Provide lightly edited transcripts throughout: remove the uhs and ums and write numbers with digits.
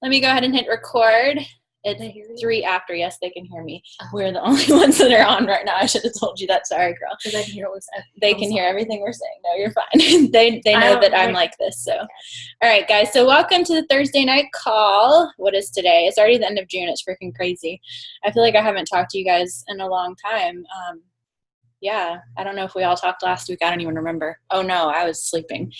Let me go ahead and hit record. It's 3 after. Yes, they can hear me. We're the only ones that are on right now. I should have told you that. Sorry, girl. Because I can hear They can hear everything we're saying. No, you're fine. they know that I'm like this. So, all right, guys. So welcome to the Thursday night call. What is today? It's already the end of June. It's freaking crazy. I feel like I haven't talked to you guys in a long time. Yeah, I don't know if we all talked last week. I don't even remember. Oh no, I was sleeping.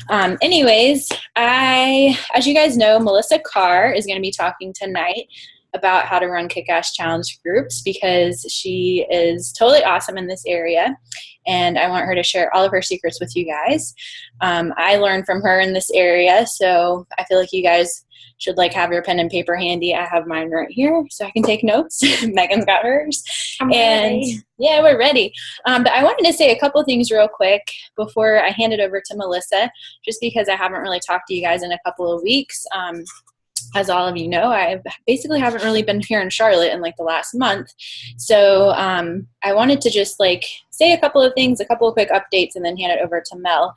Anyways, as you guys know, Melissa Carr is going to be talking tonight about how to run Kick-Ass Challenge groups because she is totally awesome in this area, and I want her to share all of her secrets with you guys. I learned from her in this area, so I feel like you guys should have your pen and paper handy. I have mine right here so I can take notes. Megan's got hers. I'm ready. Yeah, we're ready. But I wanted to say a couple things real quick before I hand it over to Melissa, just because I haven't really talked to you guys in a couple of weeks. As all of you know, I basically haven't really been here in Charlotte in the last month. So I wanted to just say a couple of things, a couple of quick updates, and then hand it over to Mel.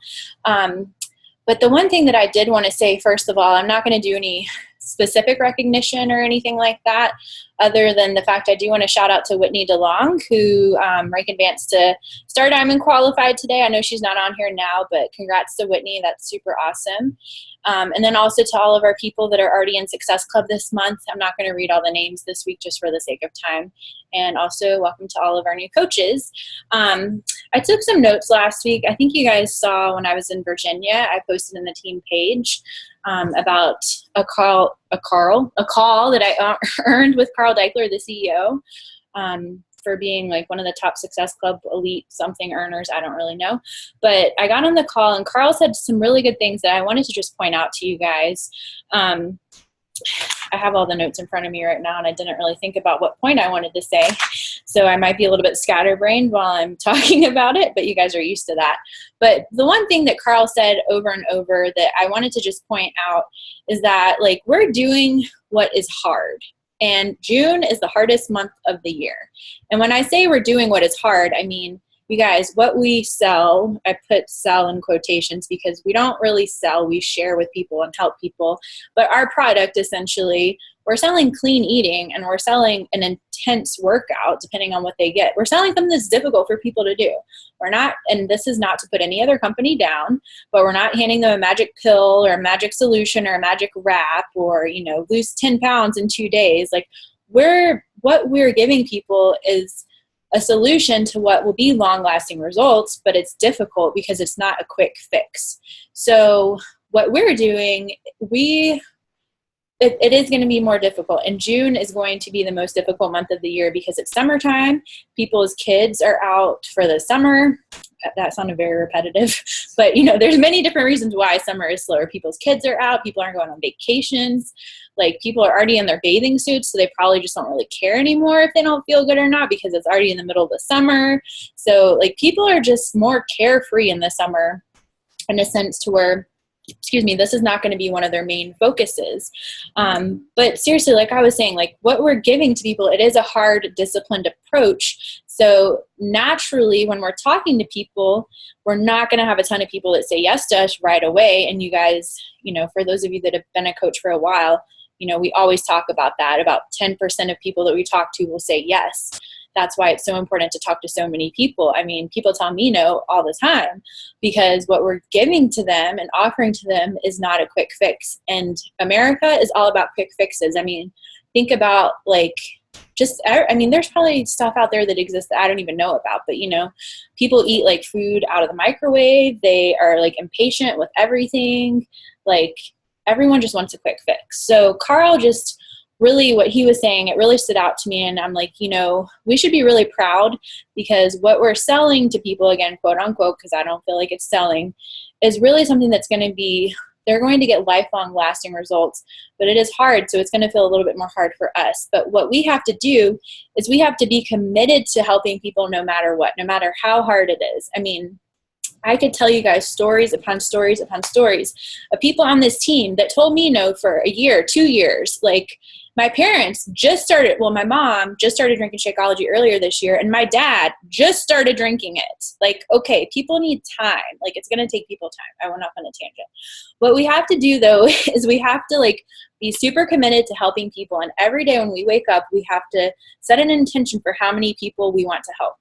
But the one thing that I did want to say, first of all, I'm not going to do any specific recognition or anything like that, other than the fact I do want to shout out to Whitney DeLong, who rank advanced to Star Diamond qualified today. I know she's not on here now, but congrats to Whitney. That's super awesome. And then also to all of our people that are already in Success Club this month. I'm not going to read all the names this week just for the sake of time. And also welcome to all of our new coaches. I took some notes last week. I think you guys saw when I was in Virginia, I posted in the team page about a call that I earned with Carl Deichler, the CEO, for being one of the top Success Club elite something earners. I don't really know. But I got on the call and Carl said some really good things that I wanted to just point out to you guys. I have all the notes in front of me right now and I didn't really think about what point I wanted to say. So I might be a little bit scatterbrained while I'm talking about it, but you guys are used to that. But the one thing that Carl said over and over that I wanted to just point out is that we're doing what is hard. And June is the hardest month of the year. And when I say we're doing what is hard, I mean, you guys, what we sell, I put sell in quotations because we don't really sell, we share with people and help people. But our product, essentially, we're selling clean eating and we're selling an intense workout depending on what they get. We're selling something that's difficult for people to do. We're not, and this is not to put any other company down, but we're not handing them a magic pill or a magic solution or a magic wrap or, lose 10 pounds in 2 days. What we're giving people is a solution to what will be long-lasting results, but it's difficult because it's not a quick fix. So what we're doing, it is going to be more difficult. And June is going to be the most difficult month of the year because it's summertime. People's kids are out for the summer. That sounded very repetitive. But, there's many different reasons why summer is slower. People's kids are out. People aren't going on vacations. People are already in their bathing suits, so they probably just don't really care anymore if they don't feel good or not because it's already in the middle of the summer. So, people are just more carefree in the summer in a sense to where this is not going to be one of their main focuses. But seriously, like I was saying, what we're giving to people, it is a hard, disciplined approach. So naturally, when we're talking to people, we're not going to have a ton of people that say yes to us right away. And you guys, for those of you that have been a coach for a while, we always talk about that. About 10% of people that we talk to will say yes. That's why it's so important to talk to so many people. I mean, people tell me no all the time because what we're giving to them and offering to them is not a quick fix. And America is all about quick fixes. I mean, think about there's probably stuff out there that exists that I don't even know about, but people eat food out of the microwave. They are impatient with everything. Everyone just wants a quick fix. So Carl just really what he was saying, it really stood out to me. And I'm we should be really proud because what we're selling to people, again, quote unquote, because I don't feel like it's selling, is really something that's going to be, they're going to get lifelong lasting results, but it is hard. So it's going to feel a little bit more hard for us. But what we have to do is we have to be committed to helping people no matter what, no matter how hard it is. I mean, I could tell you guys stories upon stories upon stories of people on this team that told me no for a year, 2 years. Like, my parents just started, well, my mom just started drinking Shakeology earlier this year, and my dad just started drinking it. Like, okay, people need time. Like, it's going to take people time. I went off on a tangent. What we have to do, though, is we have to, like, be super committed to helping people. And every day when we wake up, we have to set an intention for how many people we want to help.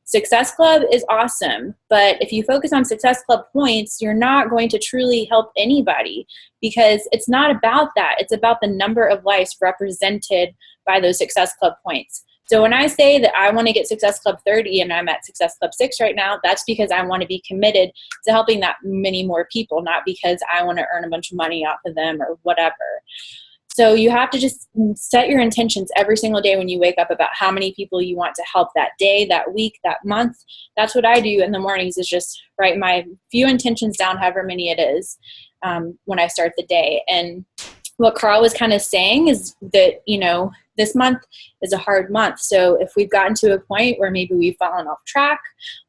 Success Club is awesome, but if you focus on Success Club points, you're not going to truly help anybody, because it's not about that. It's about the number of lives represented by those Success Club points. So when I say that I want to get Success Club 30 and I'm at Success Club 6 right now, that's because I want to be committed to helping that many more people, not because I want to earn a bunch of money off of them or whatever. So you have to just set your intentions every single day when you wake up about how many people you want to help that day, that week, that month. That's what I do in the mornings, is just write my few intentions down, however many it is, when I start the day. And what Carl was kind of saying is that, you know, this month is a hard month. So if we've gotten to a point where maybe we've fallen off track,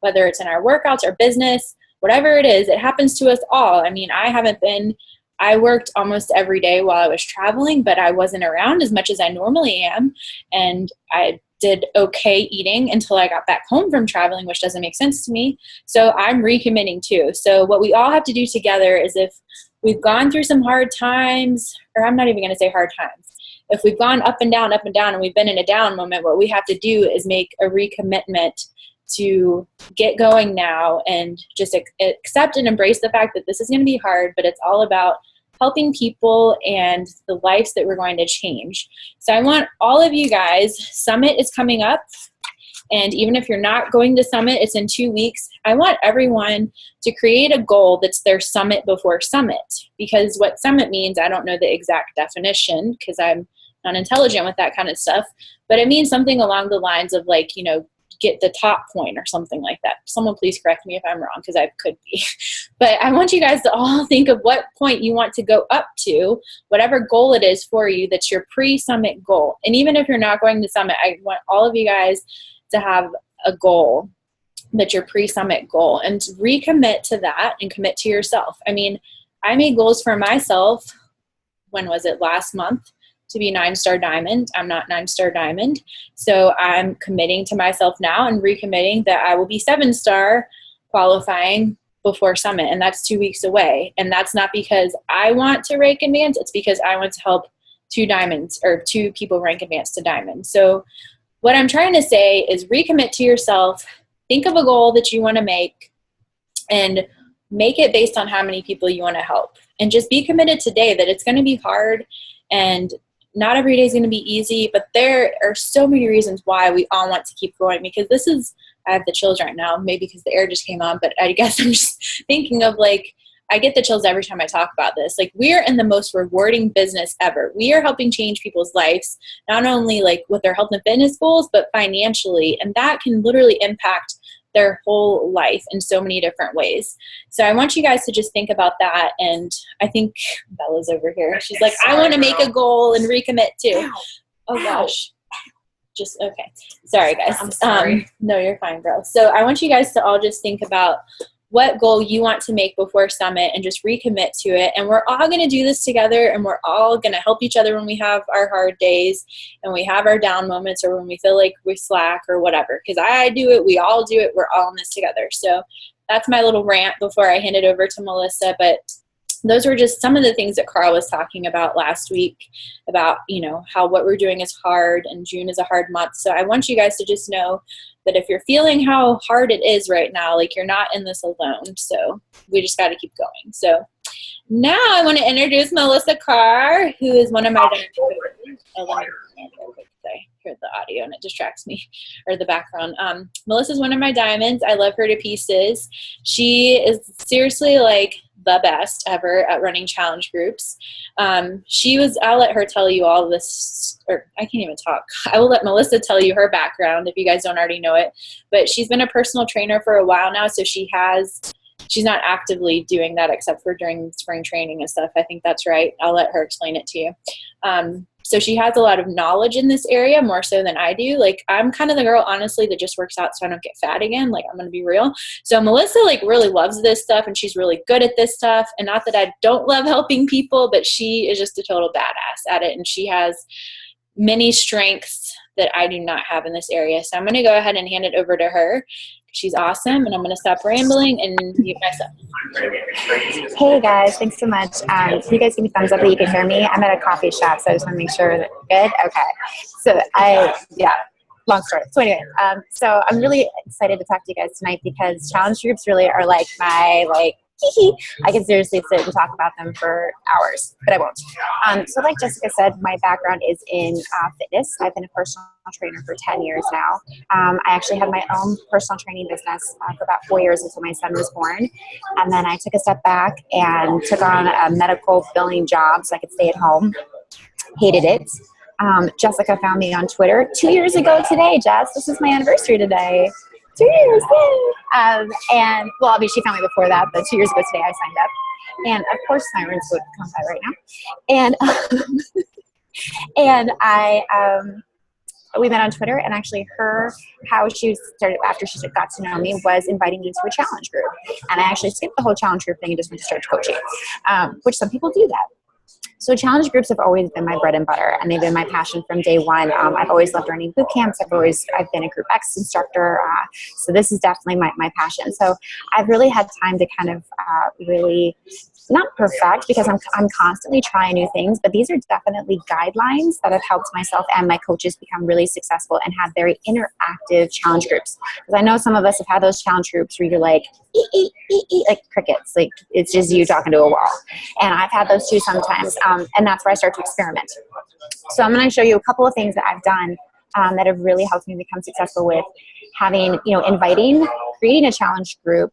whether it's in our workouts or business, whatever it is, it happens to us all. I mean, I worked almost every day while I was traveling, but I wasn't around as much as I normally am. And I did okay eating until I got back home from traveling, which doesn't make sense to me. So I'm recommitting too. So what we all have to do together is, if we've gone through some hard times, or I'm not even going to say hard times, if we've gone up and down, and we've been in a down moment, what we have to do is make a recommitment to get going now and just accept and embrace the fact that this is going to be hard, but it's all about helping people and the lives that we're going to change. So I want all of you guys, Summit is coming up, and even if you're not going to Summit, it's in 2 weeks. I want everyone to create a goal that's their Summit before Summit, because what Summit means, I don't know the exact definition because I'm not intelligent with that kind of stuff, but it means something along the lines of, like, you know, get the top point or something like that. Someone please correct me if I'm wrong, because I could be. But I want you guys to all think of what point you want to go up to, whatever goal it is for you, that's your pre-summit goal. And even if you're not going to Summit, I want all of you guys to have a goal that's your pre-summit goal, and recommit to that and commit to yourself. I mean, I made goals for myself, when was it, last month, to be 9-star diamond. I'm not 9-star diamond. So I'm committing to myself now and recommitting that I will be 7-star qualifying before Summit. And that's 2 weeks away. And that's not because I want to rank advance. It's because I want to help 2 people rank advance to diamond. So what I'm trying to say is, recommit to yourself. Think of a goal that you want to make and make it based on how many people you want to help. And just be committed today that it's going to be hard, and not every day is going to be easy, but there are so many reasons why we all want to keep going, because I have the chills right now, maybe because the air just came on, but I guess I'm just thinking of, like, I get the chills every time I talk about this. Like, we are in the most rewarding business ever. We are helping change people's lives, not only like with their health and fitness goals, but financially. And that can literally impact their whole life in so many different ways. So I want you guys to just think about that. And I think Bella's over here. She's like, I want to make a goal and recommit too. Ow. Oh gosh. Just, okay. Sorry guys. I'm sorry. No, you're fine, girl. So I want you guys to all just think about what goal you want to make before Summit and just recommit to it. And we're all going to do this together, and we're all going to help each other when we have our hard days and we have our down moments, or when we feel like we slack or whatever. Because I do it, we all do it, we're all in this together. So that's my little rant before I hand it over to Melissa. But those were just some of the things that Carl was talking about last week, about, you know, how what we're doing is hard, and June is a hard month. So I want you guys to just know that if you're feeling how hard it is right now, like, you're not in this alone. So we just got to keep going. So now I want to introduce Melissa Carr, who is one of my Sorry, hear the audio and it distracts me, or the background. Melissa's one of my diamonds. I love her to pieces. She is seriously like the best ever at running challenge groups. I'll let her tell you all this, or I can't even talk. I will let Melissa tell you her background if you guys don't already know it. But she's been a personal trainer for a while now, so she has she's not actively doing that except for during spring training and stuff. I think that's right. I'll let her explain it to you. So she has a lot of knowledge in this area, more so than I do. Like, I'm kind of the girl, honestly, that just works out so I don't get fat again. Like, I'm going to be real. So Melissa, like, really loves this stuff, and she's really good at this stuff. And not that I don't love helping people, but she is just a total badass at it. And she has many strengths that I do not have in this area. So I'm going to go ahead and hand it over to her. She's awesome, and I'm going to stop rambling and mute myself. Hey guys, thanks so much. Can you guys give me thumbs up that you can hear me? I'm at a coffee shop, so I just want to make sure that we're good. Okay. So long story. So anyway, so I'm really excited to talk to you guys tonight because challenge groups really are like my I can seriously sit and talk about them for hours, but I won't. So like Jessica said, my background is in fitness. I've been a personal trainer for 10 years now. I actually had my own personal training business for about 4 years until my son was born. And then I took a step back and took on a medical billing job so I could stay at home. Hated it. Jessica found me on Twitter 2 years ago today, Jess. This is my anniversary today. 2 years, yay! And well, I mean, she found me before that, but 2 years ago today I signed up. And of course, sirens would come by right now. And we met on Twitter, and actually how she started after she got to know me was inviting me to a challenge group. And I actually skipped the whole challenge group thing and just went to start coaching, which some people do that. So challenge groups have always been my bread and butter, and they've been my passion from day one. I've always loved running boot camps. I've been a Group X instructor. So this is definitely my passion. So I've really had time to kind of really, not perfect, because I'm constantly trying new things, but these are definitely guidelines that have helped myself and my coaches become really successful and have very interactive challenge groups. Because I know some of us have had those challenge groups where you're like, like crickets, like it's just you talking to a wall. And I've had those too sometimes, and that's where I start to experiment. So I'm going to show you a couple of things that I've done that have really helped me become successful with having, inviting, creating a challenge group,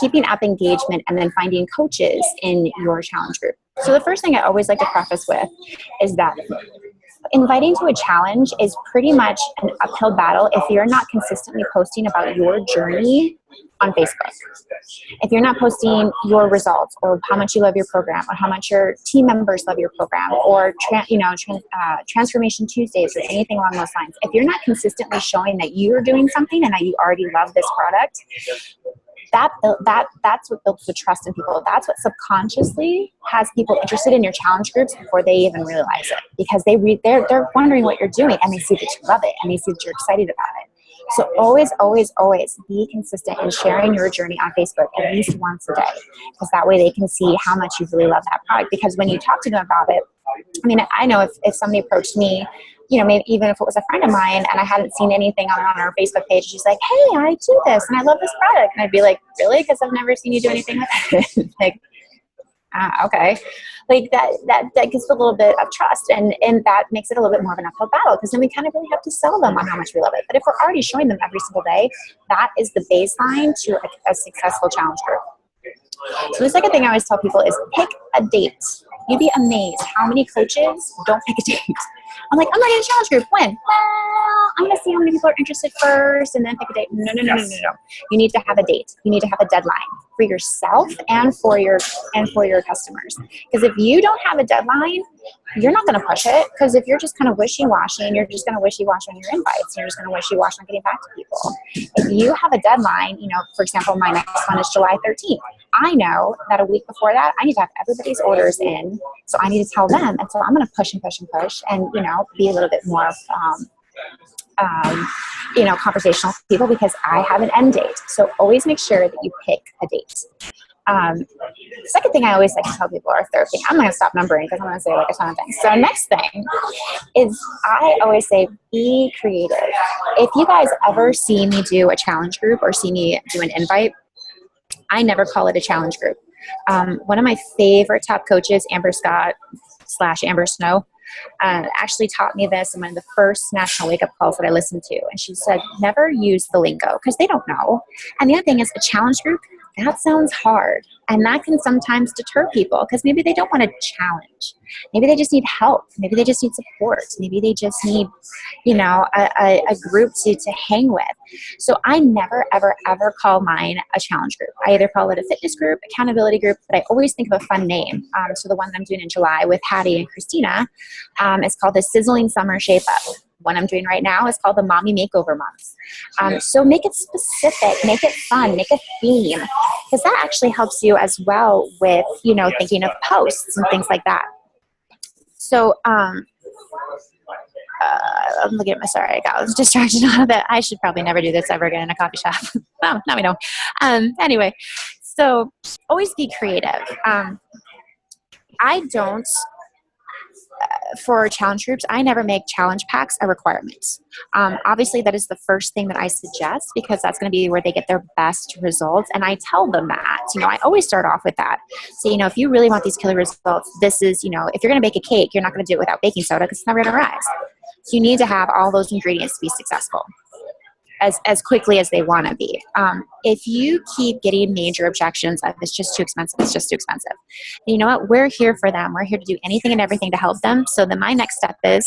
keeping up engagement, and then finding coaches in your challenge group. So the first thing I always like to preface with is that inviting to a challenge is pretty much an uphill battle if you're not consistently posting about your journey on Facebook. If you're not posting your results or how much you love your program or how much your team members love your program or Transformation Tuesdays or anything along those lines, if you're not consistently showing that you're doing something and that you already love this product, that's what builds the trust in people. That's what subconsciously has people interested in your challenge groups before they even realize it, because they're wondering what you're doing, and they see that you love it, and they see that you're excited about it. So always, always, always be consistent in sharing your journey on Facebook at least once a day, because that way they can see how much you really love that product. Because when you talk to them about it, I mean, I know if somebody approached me, maybe even if it was a friend of mine and I hadn't seen anything on our Facebook page, she's like, hey, I do this and I love this product. And I'd be like, really? Because I've never seen you do anything with it. Like, okay. Like that gives a little bit of trust, and that makes it a little bit more of an uphill battle, because then we kind of really have to sell them on how much we love it. But if we're already showing them every single day, that is the baseline to a successful challenge group. So the second thing I always tell people is pick a date. You'd be amazed how many coaches don't pick a date. I'm like, I'm not in a challenge group. When? Well, I'm going to see how many people are interested first and then pick a date. No. You need to have a date. You need to have a deadline for yourself and for your customers. Because if you don't have a deadline, you're not going to push it. Because if you're just kind of wishy-washy and you're just going to wishy-washy on your invites, and you're just going to wishy-washy on getting back to people. If you have a deadline, for example, my next one is July 13th. I know that a week before that, I need to have everybody's orders in. So I need to tell them. And so I'm going to push and push and push and, be a little bit more, conversational with people, because I have an end date. So always make sure that you pick a date. Second thing I always like to tell people, or third thing, I'm going to stop numbering because I'm going to say like a ton of things. So next thing is I always say, be creative. If you guys ever see me do a challenge group or see me do an invite, I never call it a challenge group. One of my favorite top coaches, Amber Scott / Amber Snow, actually taught me this in one of the first national wake-up calls that I listened to. And she said, never use the lingo, because they don't know. And the other thing is, a challenge group, that sounds hard. And that can sometimes deter people because maybe they don't want to challenge. Maybe they just need help. Maybe they just need support. Maybe they just need, a group to hang with. So I never, ever, ever call mine a challenge group. I either call it a fitness group, accountability group, but I always think of a fun name. So the one that I'm doing in July with Hattie and Christina is called the Sizzling Summer Shape Up. One I'm doing right now is called the Mommy Makeover Month. So make it specific, make it fun, make a theme, because that actually helps you as well with, thinking of posts and things like that. So I'm looking at sorry, I was distracted a little bit. I should probably never do this ever again in a coffee shop. Well, now we know. Anyway, so always be creative. I don't, for challenge groups, I never make challenge packs a requirement. Obviously, that is the first thing that I suggest because that's going to be where they get their best results. And I tell them that, I always start off with that. So, if you really want these killer results, this is, if you're going to bake a cake, you're not going to do it without baking soda because it's never going to rise. So you need to have all those ingredients to be successful as quickly as they want to be. If you keep getting major objections of it's just too expensive, it's just too expensive, you know what? We're here for them. We're here to do anything and everything to help them. So then my next step is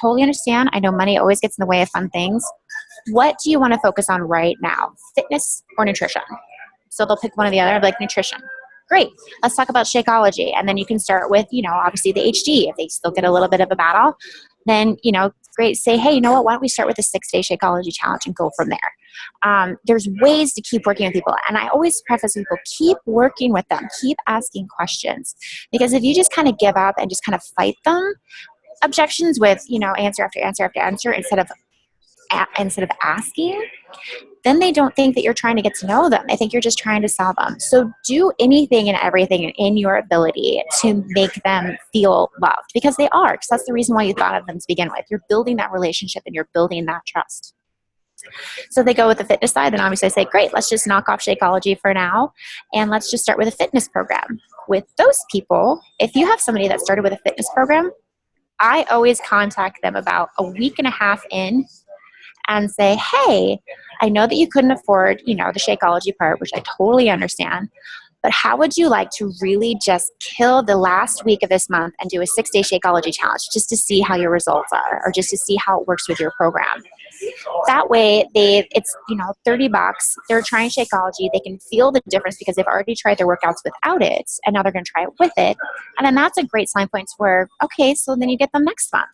totally understand. I know money always gets in the way of fun things. What do you want to focus on right now? Fitness or nutrition? So they'll pick one or the other, like nutrition. Great. Let's talk about Shakeology. And then you can start with, obviously the HD. If they still get a little bit of a battle, then, great. Say, hey, you know what? Why don't we start with a 6-day Shakeology challenge and go from there? There's ways to keep working with people. And I always preface people, keep working with them. Keep asking questions. Because if you just kind of give up and just kind of fight them, objections with, answer after answer after answer instead of asking, then they don't think that you're trying to get to know them. They think you're just trying to solve them. So do anything and everything in your ability to make them feel loved because they are, because that's the reason why you thought of them to begin with. You're building that relationship and you're building that trust. So they go with the fitness side, then obviously I say, great, let's just knock off Shakeology for now and let's just start with a fitness program. With those people, if you have somebody that started with a fitness program, I always contact them about a week and a half in and say, hey, I know that you couldn't afford, the Shakeology part, which I totally understand, but how would you like to really just kill the last week of this month and do a 6-day Shakeology challenge just to see how your results are or just to see how it works with your program? That way, it's $30. They're trying Shakeology. They can feel the difference because they've already tried their workouts without it, and now they're going to try it with it. And then that's a great sign point where, okay, so then you get them next month.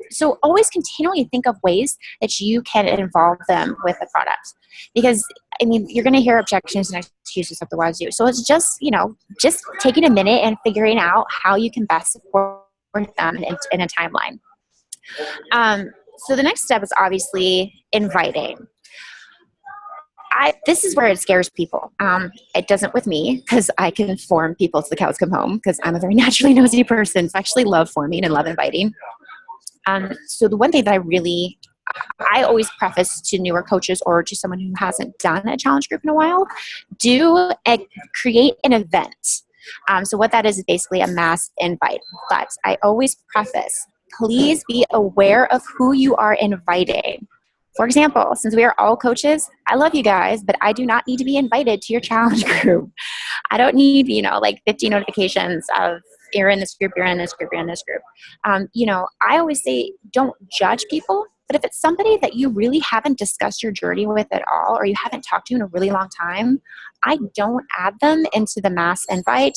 So always continually think of ways that you can involve them with the product because you're going to hear objections and excuses of the ones you. So it's just, just taking a minute and figuring out how you can best support them in a timeline. So the next step is obviously inviting. This is where it scares people. It doesn't with me because I can form people till the cows come home because I'm a very naturally nosy person. So I actually love forming and love inviting. So the one thing that I always preface to newer coaches or to someone who hasn't done a challenge group in a while, create an event. So what that is basically a mass invite. But I always preface, please be aware of who you are inviting. For example, since we are all coaches, I love you guys, but I do not need to be invited to your challenge group. I don't need, 50 notifications of you're in this group, you're in this group, you're in this group. I always say don't judge people, but if it's somebody that you really haven't discussed your journey with at all, or you haven't talked to in a really long time, I don't add them into the mass invite.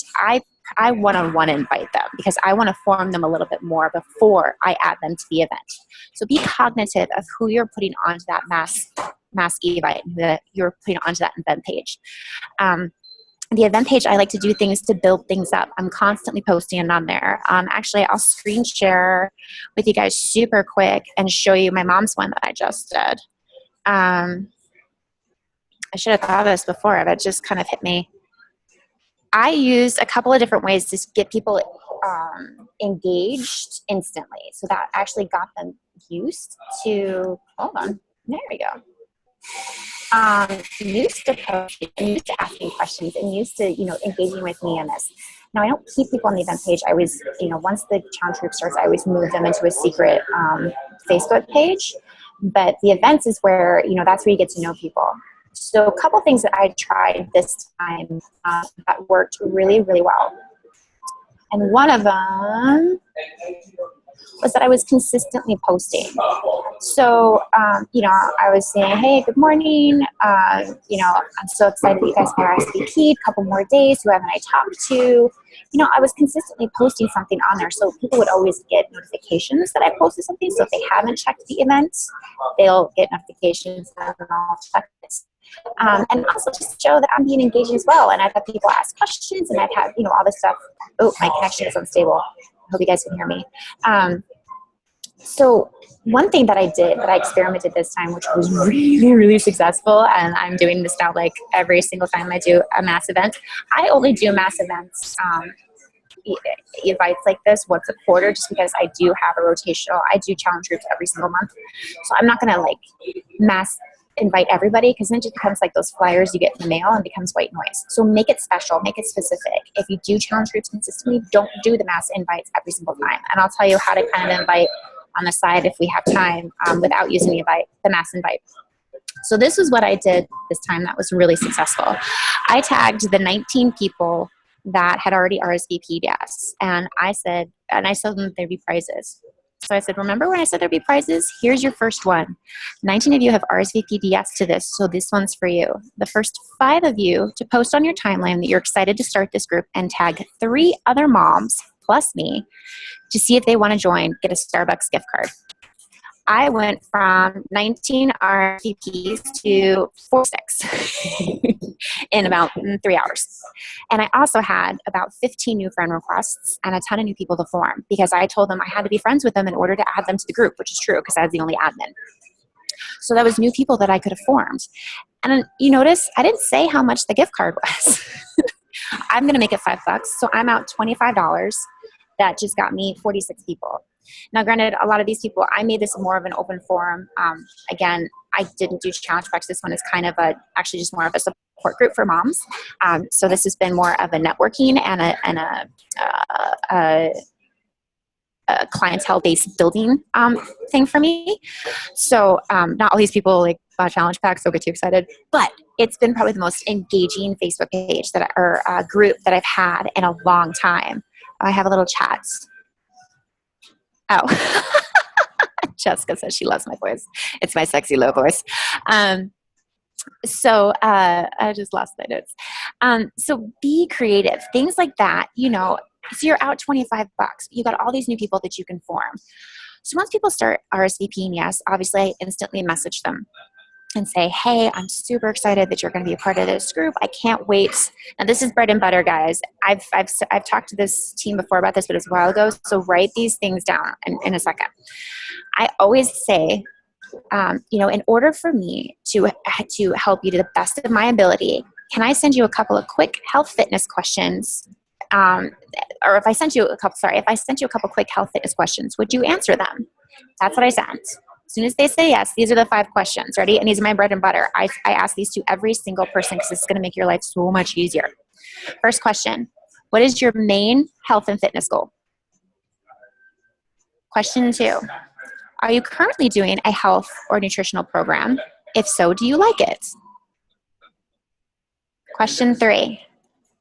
I one-on-one invite them because I want to form them a little bit more before I add them to the event. So be cognitive of who you're putting onto that mass invite that you're putting onto that event page. The event page, I like to do things to build things up. I'm constantly posting on there. Actually, I'll screen share with you guys super quick and show you my mom's one that I just did. I should have thought of this before, but it just kind of hit me. I used a couple of different ways to get people engaged instantly. So that actually got them used to, hold on, there we go. Used to posting, used to asking questions, and used to, engaging with me in this. Now, I don't keep people on the event page. I always, once the challenge group starts, I always move them into a secret Facebook page. But the events is where, that's where you get to know people. So a couple things that I tried this time that worked really, really well. And one of them was that I was consistently posting. So, I was saying, hey, good morning. I'm so excited that you guys can RSVP. A couple more days. Who haven't I talked to? I was consistently posting something on there. So people would always get notifications that I posted something. So if they haven't checked the events, they'll get notifications and I'll check it. And also just show that I'm being engaged as well. And I've had people ask questions and I've had, all this stuff. Oh, my connection is unstable. I hope you guys can hear me. So one thing that I did, that I experimented this time, which was really, really successful, and I'm doing this now like every single time I do a mass event. I only do mass events, invites like this once a quarter, just because I do have a rotational, I do challenge groups every single month. So I'm not going to like mass invite everybody, because then it just becomes like those flyers you get in the mail and becomes white noise. So make it special, make it specific. If you do challenge groups consistently, don't do the mass invites every single time. And I'll tell you how to kind of invite on the side if we have time without using the mass invite. So this was what I did this time that was really successful. I tagged the 19 people that had already RSVP'd yes. And I told them there'd be prizes. So I said, remember when I said there'd be prizes? Here's your first one. 19 of you have RSVP'd yes to this, so this one's for you. The first 5 of you to post on your timeline that you're excited to start this group and tag 3 other moms plus me to see if they want to join, get a Starbucks gift card. I went from 19 RSVPs to 46 in about 3 hours. And I also had about 15 new friend requests and a ton of new people to form, because I told them I had to be friends with them in order to add them to the group, which is true because I was the only admin. So that was new people that I could have formed. And you notice I didn't say how much the gift card was. I'm going to make it $5. So I'm out $25. That just got me 46 people. Now, granted, a lot of these people, I made this more of an open forum. Again, I didn't do challenge packs. This one is kind of actually just more of a support group for moms. So this has been more of a networking and a clientele-based building thing for me. So not all these people like buy challenge packs, don't get too excited. But it's been probably the most engaging Facebook page or group that I've had in a long time. I have a little chat. Oh, Jessica says she loves my voice. It's my sexy low voice. So I just lost my notes. So be creative. Things like that, so you're out $25. You got all these new people that you can form. So once people start RSVPing yes, obviously I instantly message them and say, hey, I'm super excited that you're going to be a part of this group. I can't wait. Now, this is bread and butter, guys. I've talked to this team before about this, but it's a while ago. So write these things down in a second. I always say, in order for me to help you to the best of my ability, can I send you a couple of quick health fitness questions? Or if I sent you a couple quick health fitness questions, would you answer them? That's what I sent. As soon as they say yes, these are the 5 questions, ready? And these are my bread and butter. I ask these to every single person because it's going to make your life so much easier. First question, what is your main health and fitness goal? Question 2, are you currently doing a health or nutritional program? If so, do you like it? Question 3,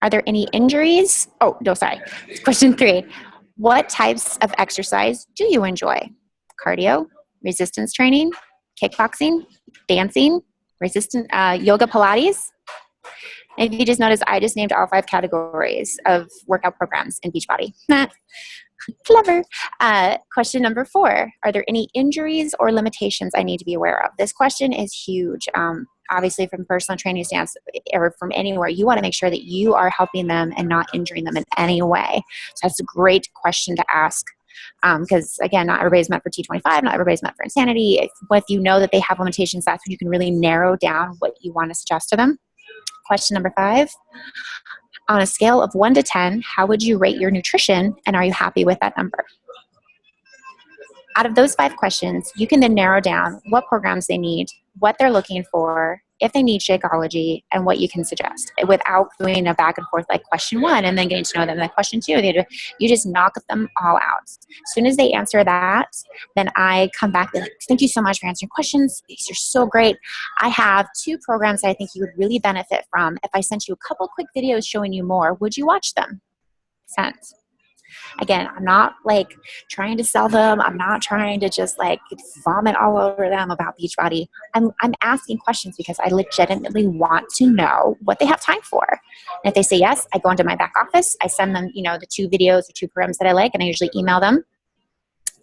are there any injuries? Oh, no, sorry. Question 3, what types of exercise do you enjoy? Cardio, resistance training, kickboxing, dancing, yoga, Pilates. And if you just notice, I just named all 5 categories of workout programs in Beachbody. Clever. Question number 4, are there any injuries or limitations I need to be aware of? This question is huge. Obviously, from personal training stance or from anywhere, you want to make sure that you are helping them and not injuring them in any way. So that's a great question to ask. Because again, not everybody's meant for T25, not everybody's meant for Insanity. If you know that they have limitations, that's when you can really narrow down what you want to suggest to them. Question number 5, on a scale of 1 to 10, how would you rate your nutrition, and are you happy with that number? Out of those 5 questions, you can then narrow down what programs they need, what they're looking for, if they need Shakeology and what you can suggest without doing a back and forth like question 1 and then getting to know them like question 2. You just knock them all out. As soon as they answer that, then I come back and be like, thank you so much for answering questions. These are so great. I have 2 programs that I think you would really benefit from. If I sent you a couple quick videos showing you more, would you watch them? Sent. Again, I'm not like trying to sell them. I'm not trying to just like vomit all over them about Beachbody. I'm asking questions because I legitimately want to know what they have time for. And if they say yes, I go into my back office. I send them, the 2 videos or 2 programs that I like, and I usually email them.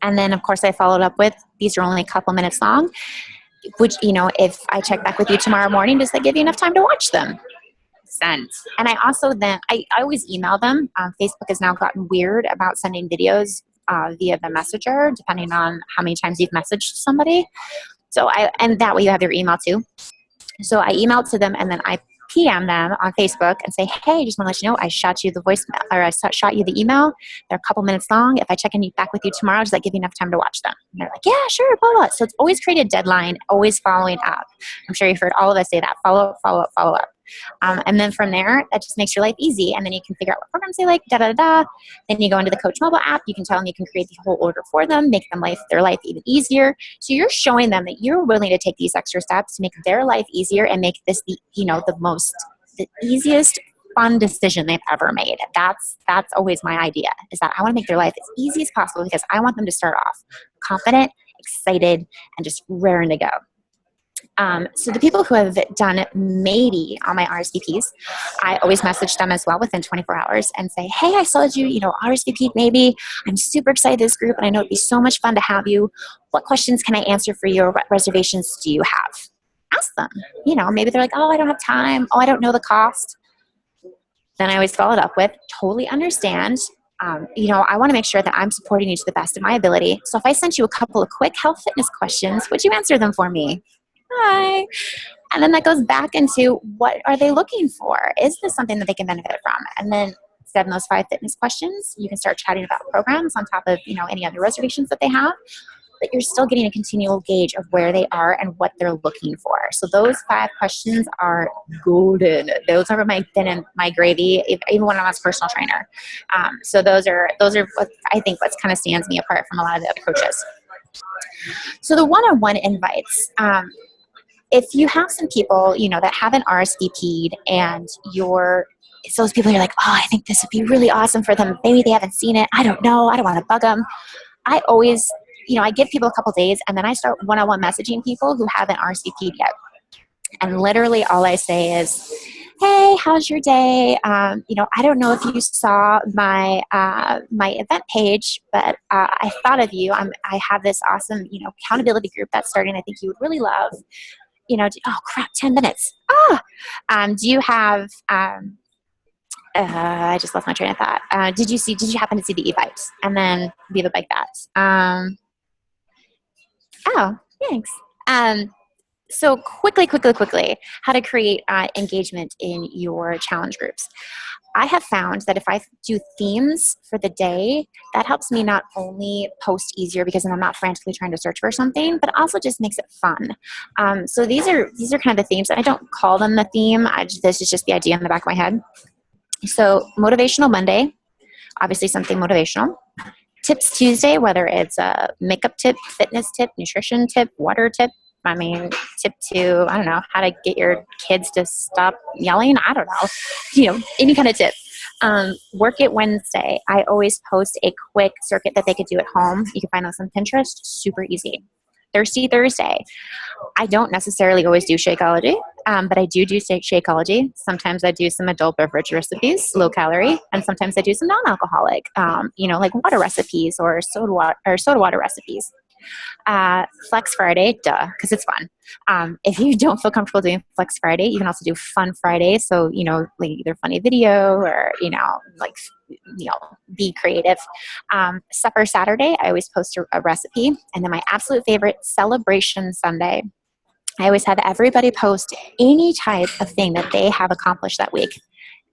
And then, of course, I followed up with, these are only a couple minutes long. Which, if I check back with you tomorrow morning, does that give you enough time to watch them? Sent. And I also then, I always email them. Facebook has now gotten weird about sending videos via the messenger, depending on how many times you've messaged somebody. So and that way you have their email too. So I email to them, and then I PM them on Facebook and say, hey, just want to let you know, I shot you the voicemail, or I shot you the email. They're a couple minutes long. If I check in back with you tomorrow, does that give you enough time to watch them? And they're like, yeah, sure, blah, blah. So it's always created a deadline, always following up. I'm sure you've heard all of us say that, follow up, follow up, follow up. And then from there, that just makes your life easy. And then you can figure out what programs they like, da-da-da-da. Then you go into the Coach Mobile app. You can tell them you can create the whole order for them, make their life even easier. So you're showing them that you're willing to take these extra steps to make their life easier and make this the easiest fun decision they've ever made. That's always my idea, is that I want to make their life as easy as possible because I want them to start off confident, excited, and just raring to go. So the people who have done maybe on my RSVPs, I always message them as well within 24 hours and say, hey, I saw that you RSVP'd maybe. I'm super excited this group, and I know it'd be so much fun to have you. What questions can I answer for you, or what reservations do you have? Ask them. Maybe they're like, oh, I don't have time. Oh, I don't know the cost. Then I always follow it up with, totally understand. I want to make sure that I'm supporting you to the best of my ability. So if I sent you a couple of quick health fitness questions, would you answer them for me? Hi. And then that goes back into, what are they looking for? Is this something that they can benefit from? And then instead of those 5 fitness questions, you can start chatting about programs on top of, any other reservations that they have. But you're still getting a continual gauge of where they are and what they're looking for. So those 5 questions are golden. Those are my gravy, even when I'm a personal trainer. So those are what I think what kind of stands me apart from a lot of the other coaches. So the one-on-one invites, if you have some people, that haven't RSVP'd, and it's those people you're like, oh, I think this would be really awesome for them. Maybe they haven't seen it. I don't know. I don't want to bug them. I always, I give people a couple days, and then I start one-on-one messaging people who haven't RSVP'd yet. And literally all I say is, hey, how's your day? I don't know if you saw my event page, but I thought of you. I have this awesome, accountability group that's starting. I think you would really love. Oh crap, 10 minutes. Do you have? I just lost my train of thought. Did you happen to see the e-vibes? And then leave it like that. Oh, thanks. So quickly, how to create engagement in your challenge groups. I have found that if I do themes for the day, that helps me not only post easier because then I'm not frantically trying to search for something, but also just makes it fun. So these are kind of the themes. I don't call them the theme. This is just the idea in the back of my head. So Motivational Monday, obviously something motivational. Tips Tuesday, whether it's a makeup tip, fitness tip, nutrition tip, water tip. Tip to, I don't know, how to get your kids to stop yelling. I don't know, any kind of tip. Work It Wednesday. I always post a quick circuit that they could do at home. You can find those on Pinterest. Super easy. Thirsty Thursday. I don't necessarily always do Shakeology, but I do Shakeology. Sometimes I do some adult beverage recipes, low calorie, and sometimes I do some non-alcoholic, like water recipes or soda water recipes. Flex Friday, duh, because it's fun. If you don't feel comfortable doing Flex Friday, you can also do Fun Friday. So, like either funny video or, be creative. Supper Saturday, I always post a recipe. And then my absolute favorite, Celebration Sunday. I always have everybody post any type of thing that they have accomplished that week.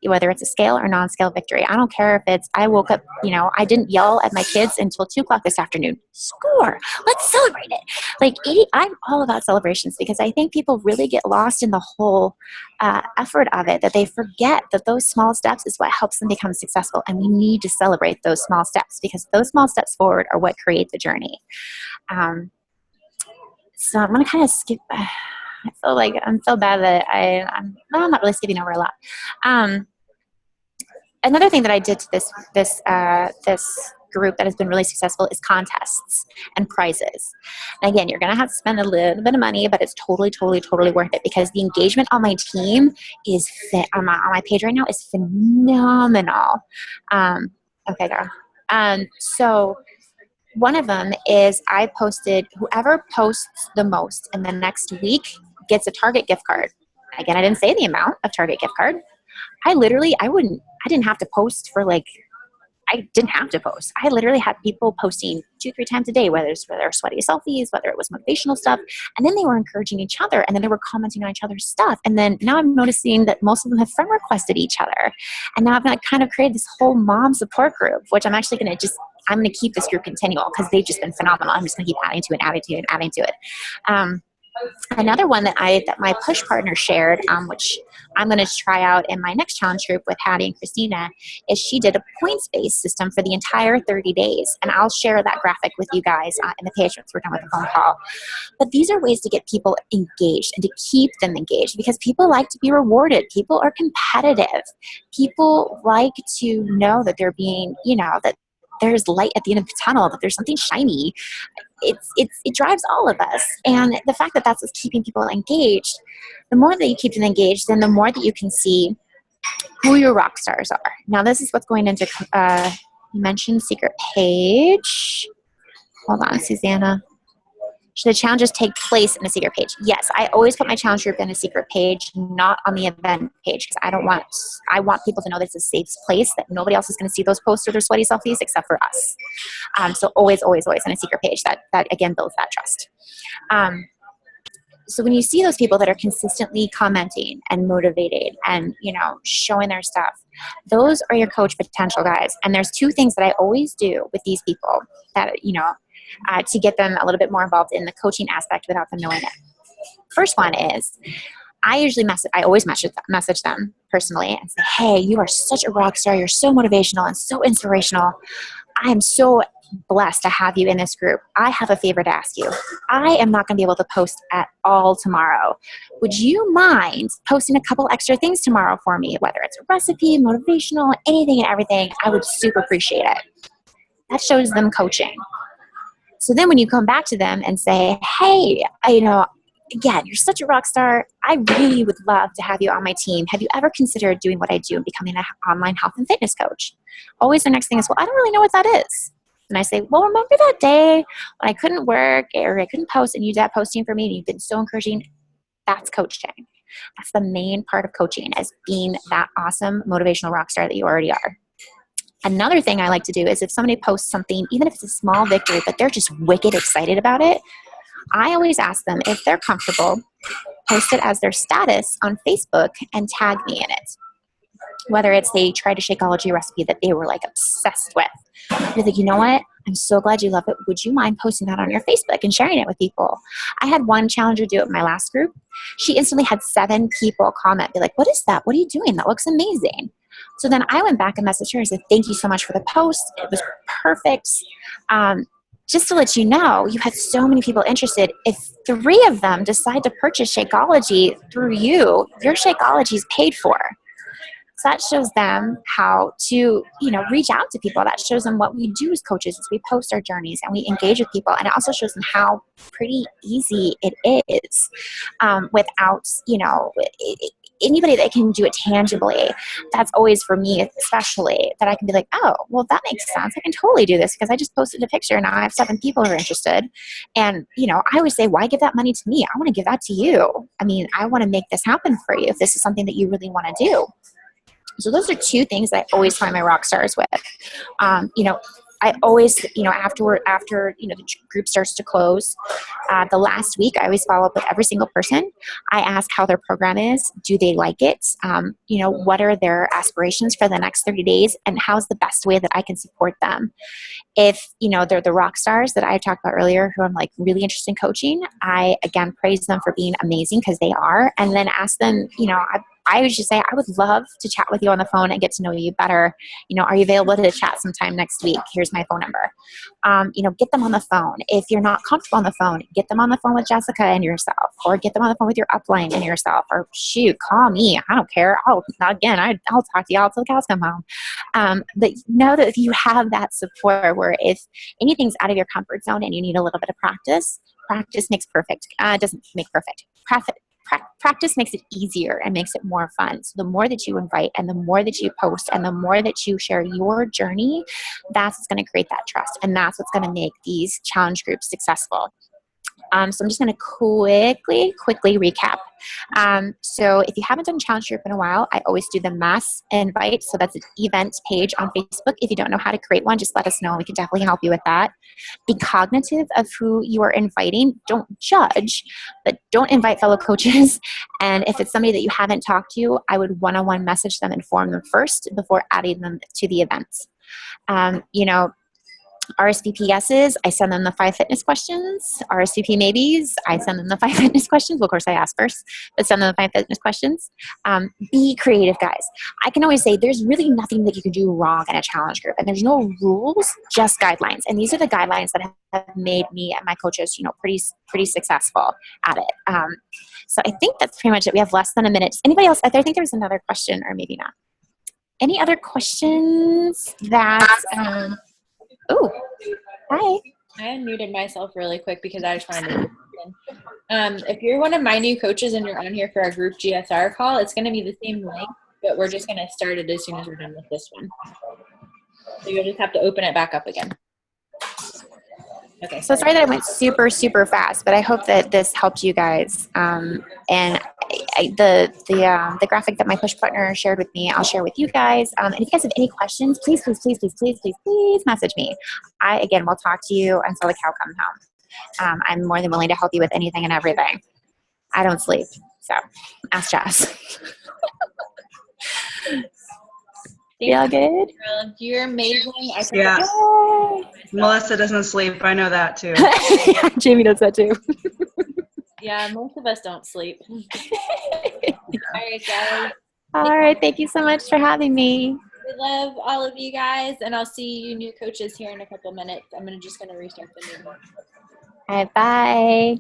whether it's a scale or non-scale victory. I don't care if it's, I woke up, I didn't yell at my kids until 2 o'clock this afternoon. Score. Let's celebrate it. Like, I'm all about celebrations because I think people really get lost in the whole effort of it, that they forget that those small steps is what helps them become successful. And we need to celebrate those small steps because those small steps forward are what create the journey. So I'm going to kind of skip. I feel like I'm so bad that I'm not really skipping over a lot. Another thing that I did to this group that has been really successful is contests and prizes. And again, you're going to have to spend a little bit of money, but it's totally, totally, totally worth it because the engagement on my team is on my page right now is phenomenal. Okay, girl. So one of them is I posted whoever posts the most in the next week gets a Target gift card. Again, I didn't say the amount of Target gift card. I didn't have to post for I didn't have to post. I literally had people posting 2-3 times a day, whether they're sweaty selfies, whether it was motivational stuff. And then they were encouraging each other and then they were commenting on each other's stuff. And then now I'm noticing that most of them have friend requested each other. And now I've kind of created this whole mom support group, which I'm actually going to I'm going to keep this group continual because they've just been phenomenal. I'm just going to keep adding to it. Another one that my push partner shared, which I'm going to try out in my next challenge group with Hattie and Christina, is she did a points-based system for the entire 30 days. And I'll share that graphic with you guys in the page once we're done with the phone call. But these are ways to get people engaged and to keep them engaged because people like to be rewarded. People are competitive. People like to know that they're being, that there's light at the end of the tunnel, that there's something shiny. It drives all of us. And the fact that that's what's keeping people engaged, the more that you keep them engaged, then the more that you can see who your rock stars are. Now, this is what's going into mention secret page. Hold on, Susanna. Should the challenges take place in a secret page? Yes, I always put my challenge group in a secret page, not on the event page, because I want people to know that it's a safe place, that nobody else is going to see those posts or their sweaty selfies except for us. So always, always, always in a secret page. That again builds that trust. So when you see those people that are consistently commenting and motivated and, showing their stuff, those are your coach potential guys. And there's 2 things that I always do with these people that, to get them a little bit more involved in the coaching aspect without them knowing it. First one is I always message them personally and say, hey, you are such a rock star. You're so motivational and so inspirational. I am so blessed to have you in this group. I have a favor to ask you. I am not going to be able to post at all tomorrow. Would you mind posting a couple extra things tomorrow for me, whether it's a recipe, motivational, anything and everything? I would super appreciate it. That shows them coaching. So then when you come back to them and say, hey, again, you're such a rock star. I really would love to have you on my team. Have you ever considered doing what I do and becoming an online health and fitness coach? Always the next thing is, well, I don't really know what that is. And I say, well, remember that day when I couldn't work or I couldn't post and you did that posting for me and you've been so encouraging? That's coaching. That's the main part of coaching, is being that awesome motivational rock star that you already are. Another thing I like to do is if somebody posts something, even if it's a small victory, but they're just wicked excited about it, I always ask them if they're comfortable, post it as their status on Facebook and tag me in it. Whether it's they tried a Shakeology recipe that they were obsessed with. They're like, you know what? I'm so glad you love it. Would you mind posting that on your Facebook and sharing it with people? I had one challenger do it in my last group. She instantly had 7 people comment, be like, what is that? What are you doing? That looks amazing. So then I went back and messaged her and said, thank you so much for the post. It was perfect. Just to let you know, you had so many people interested. If 3 of them decide to purchase Shakeology through you, your Shakeology is paid for. So that shows them how to, reach out to people. That shows them what we do as coaches is we post our journeys and we engage with people. And it also shows them how pretty easy it is without, anybody that can do it tangibly. That's always for me, especially, that I can be like, oh, well, that makes sense. I can totally do this because I just posted a picture and now I have 7 people who are interested. And, I always say, why give that money to me? I want to give that to you. I mean, I want to make this happen for you if this is something that you really want to do. So those are 2 things that I always find my rock stars with. I always, after the group starts to close, the last week, I always follow up with every single person. I ask how their program is. Do they like it? What are their aspirations for the next 30 days? And how's the best way that I can support them? If, they're the rock stars that I talked about earlier, who I'm like really interested in coaching, I, again, praise them for being amazing, because they are. And then ask them, I would just say, I would love to chat with you on the phone and get to know you better. Are you available to chat sometime next week? Here's my phone number. Get them on the phone. If you're not comfortable on the phone, get them on the phone with Jessica and yourself, or get them on the phone with your upline and yourself, or shoot, call me. I don't care. I'll talk to y'all till the cows come home. But know that you have that support, where if anything's out of your comfort zone and you need a little bit of practice makes perfect. Doesn't make perfect. Practice makes it easier and makes it more fun. So the more that you invite, and the more that you post, and the more that you share your journey, that's what's going to create that trust. And that's what's going to make these challenge groups successful. So I'm just going to quickly recap. So if you haven't done challenge group in a while, I always do the mass invite. So that's an event page on Facebook. If you don't know how to create one, just let us know. We can definitely help you with that. Be cognitive of who you are inviting. Don't judge, but don't invite fellow coaches. And if it's somebody that you haven't talked to, I would one-on-one message them, inform them first before adding them to the events. RSVP yeses, I send them the 5 fitness questions. RSVP maybes, I send them the 5 fitness questions. Well, of course, I ask first, but send them the 5 fitness questions. Be creative, guys. I can always say there's really nothing that you can do wrong in a challenge group, and there's no rules, just guidelines. And these are the guidelines that have made me and my coaches, pretty successful at it. So I think that's pretty much it. We have less than a minute. Does anybody else? I think there was another question, or maybe not. Any other questions that? Oh, hi. I unmuted myself really quick because I just wanted to if you're one of my new coaches and you're on here for our group GSR call, it's going to be the same link, but we're just going to start it as soon as we're done with this one. So you'll just have to open it back up again. Okay. So sorry that I went super, super fast, but I hope that this helped you guys. And the graphic that my push partner shared with me, I'll share with you guys. And if you guys have any questions, please message me. I, again, will talk to you until the cow comes home. I'm more than willing to help you with anything and everything. I don't sleep, so ask Jess. Feel good? You're amazing. Yeah. Melissa doesn't sleep. I know that too. Yeah, Jamie does that too. Yeah, most of us don't sleep. All right, guys. All right. Thank you so much for having me. We love all of you guys, and I'll see you new coaches here in a couple minutes. I'm just going to restart the meeting. All right. Bye.